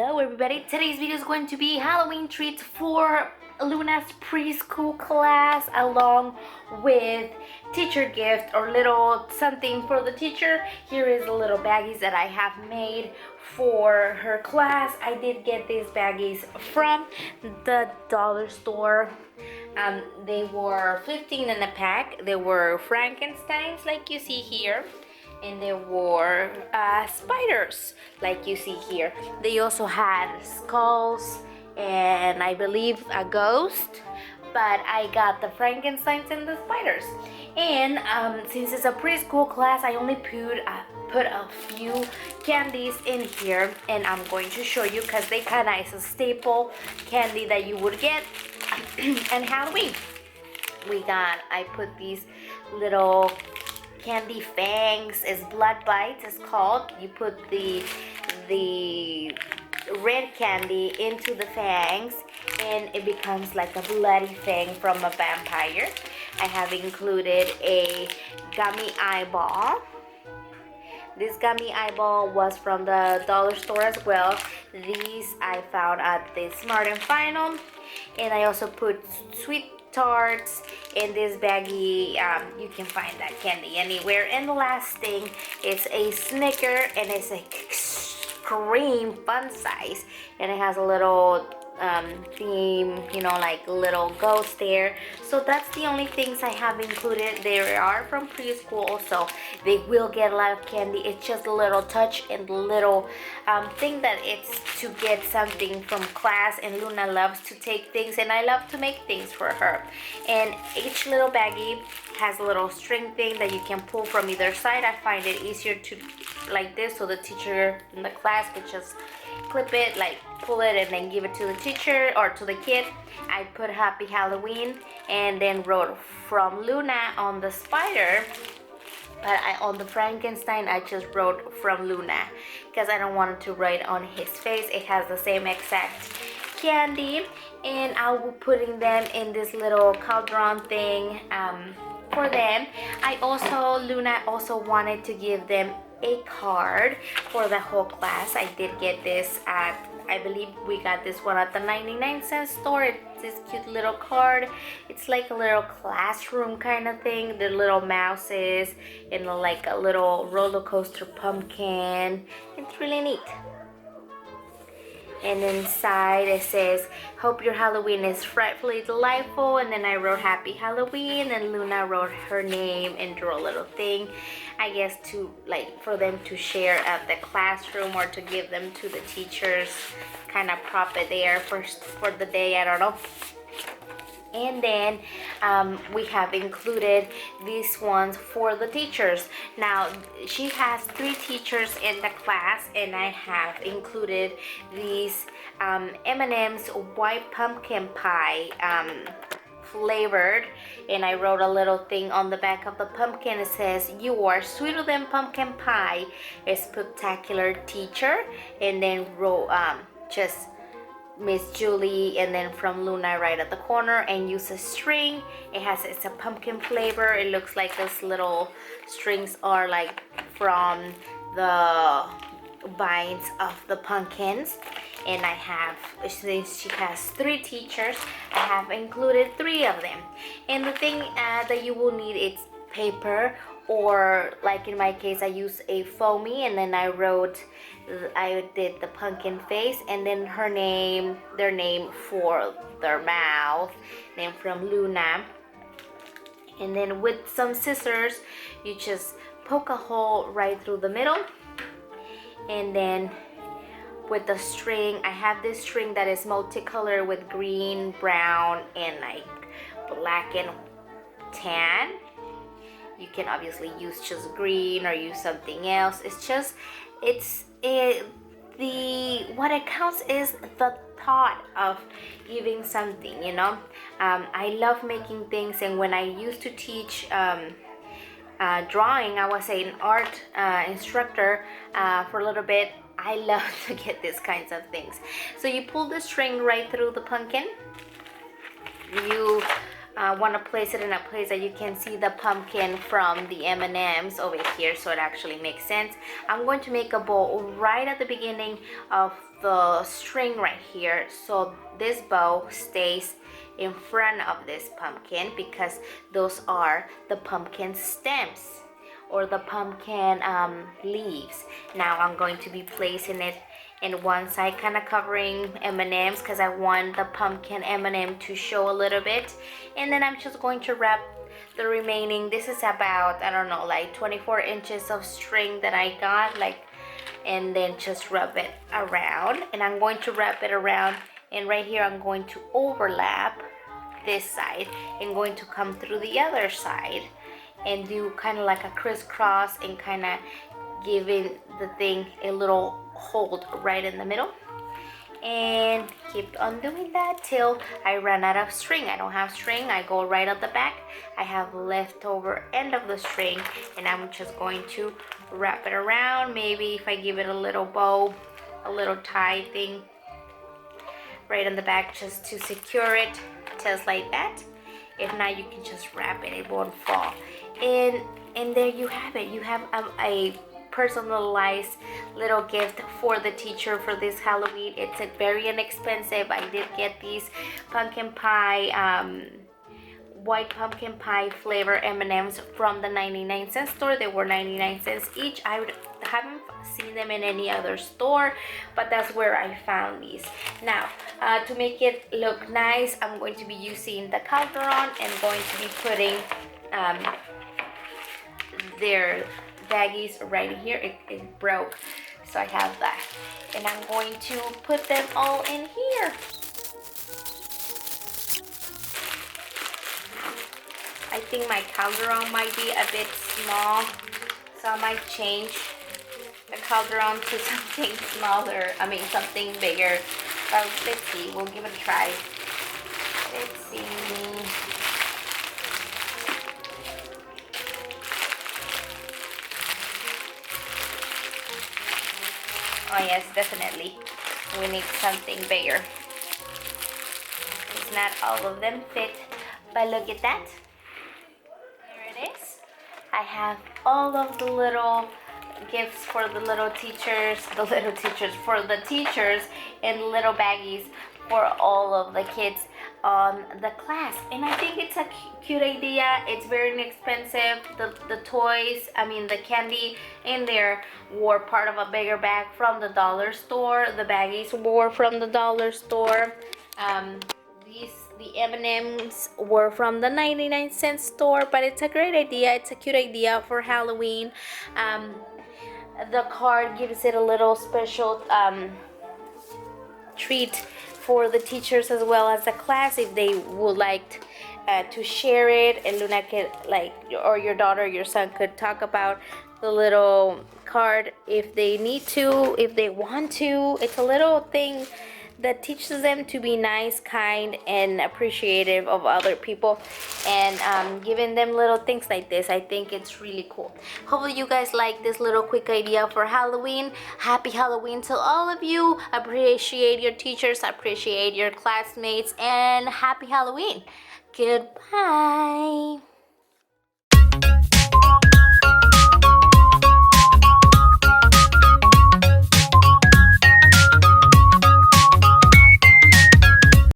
Hello everybody, today's video is going to be Halloween treats for Luna's preschool class along with teacher gift or little something for the teacher. Here is the little baggies that I have made for her class. I did get these baggies from the dollar store. They were 15 in a pack. They were Frankensteins like you see here. And there were spiders like you see here. They also had skulls and I believe a ghost, but I got the Frankensteins and the spiders. And since it's a preschool class, I only put a few candies in here, and I'm going to show you because they kind of is a staple candy that you would get on Halloween. I put these little candy fangs, is blood bites is called. You put the red candy into the fangs and it becomes like a bloody fang from a vampire. I have included a gummy eyeball. This gummy eyeball was from the dollar store as well. These I found at the Smart and Final. And I also put sweet tarts in this baggie. You can find that candy anywhere. And the last thing is a Snicker, and it's a extreme fun size, and it has a little theme, you know, like little ghost there. So that's the only things I have included. They are from preschool, so they will get a lot of candy. It's just a little touch and little thing that it's to get something from class, and Luna loves to take things and I love to make things for her. And each little baggie has a little string thing that you can pull from either side. I find it easier to like this, so the teacher in the class could just clip it, like pull it and then give it to the teacher or to the kid. I put Happy Halloween and then wrote from Luna on the spider, but on the Frankenstein I just wrote from Luna because I don't want to write on his face. It has the same exact candy, and I will putting them in this little cauldron thing for them. Luna also wanted to give them a card for the whole class. I did get this at, I believe we got this one at the 99-cent store. It's this cute little card. It's like a little classroom kind of thing. The little mouses and like a little roller coaster pumpkin. It's really neat. And inside it says, hope your Halloween is frightfully delightful. And then I wrote Happy Halloween, and Luna wrote her name and drew a little thing, I guess to like for them to share at the classroom or to give them to the teachers, kind of prop it there for the day, I don't know. And then we have included these ones for the teachers. Now she has 3 teachers in the class, and I have included these M&M's white pumpkin pie flavored, and I wrote a little thing on the back of the pumpkin. It says, you are sweeter than pumpkin pie, a spectacular teacher, and then wrote just Miss Julie, and then from Luna right at the corner, and use a string. It's a pumpkin flavor. It looks like those little strings are like from the vines of the pumpkins. And I have, since she has 3 teachers, I have included 3 of them. And the thing that you will need is paper, or like in my case I use a foamy, and then I did the pumpkin face, and then their name for their mouth, name from Luna. And then with some scissors you just poke a hole right through the middle, and then with the string, I have this string that is multicolor with green, brown, and like black and tan. You can obviously use just green or use something else. What it counts is the thought of giving something, you know. I love making things, and when I used to teach drawing, I was an art instructor for a little bit. I love to get these kinds of things. So you pull the string right through the pumpkin. You want to place it in a place that you can see the pumpkin from the M&Ms over here, so it actually makes sense. I'm going to make a bow right at the beginning of the string right here, so this bow stays in front of this pumpkin because those are the pumpkin stems or the pumpkin leaves. Now I'm going to be placing it in one side, kind of covering M&Ms because I want the pumpkin M&M to show a little bit, and then I'm just going to wrap the remaining. This is about, I don't know, like 24 inches of string that I got, like, and then just wrap it around, and I'm going to wrap it around, and right here I'm going to overlap this side and going to come through the other side and do kind of like a crisscross and kind of giving the thing a little hold right in the middle, and keep on doing that till I run out of string. I don't have string, I go right at the back. I have leftover end of the string, and I'm just going to wrap it around. Maybe if I give it a little bow, a little tie thing right on the back just to secure it, just like that. If not, you can just wrap it, it won't fall. And there you have it. You have a personalized little gift for the teacher for this Halloween. It's a very inexpensive. I did get these pumpkin pie, white pumpkin pie flavor M&Ms from the 99-cent store. They were 99 cents each. Haven't seen them in any other store, but that's where I found these. Now, to make it look nice, I'm going to be using the Calderon and going to be putting their baggies right here. It broke, so I have that, and I'm going to put them all in here. I think my Calderon might be a bit small, so I might change the Calderon to something smaller, something bigger. But let's see, we'll give it a try. Let's see. Oh yes, definitely. We need something bigger. It's not all of them fit, but look at that. There it is. I have all of the little gifts for the little teachers, for the teachers, and little baggies for all of the kids on the class. And I think it's a cute idea. It's very inexpensive. The toys, the candy in there were part of a bigger bag from the dollar store. The baggies were from the dollar store. The M&Ms were from the 99-cent store, but it's a great idea. It's a cute idea for Halloween. The card gives it a little special treat for the teachers as well as the class if they would like to share it, and Luna could, or your daughter, your son could talk about the little card if they need to, if they want to. It's a little thing that teaches them to be nice, kind, and appreciative of other people, and giving them little things like this. I think it's really cool. Hopefully you guys like this little quick idea for Halloween. Happy Halloween to all of you. Appreciate your teachers, appreciate your classmates, and happy Halloween. Goodbye.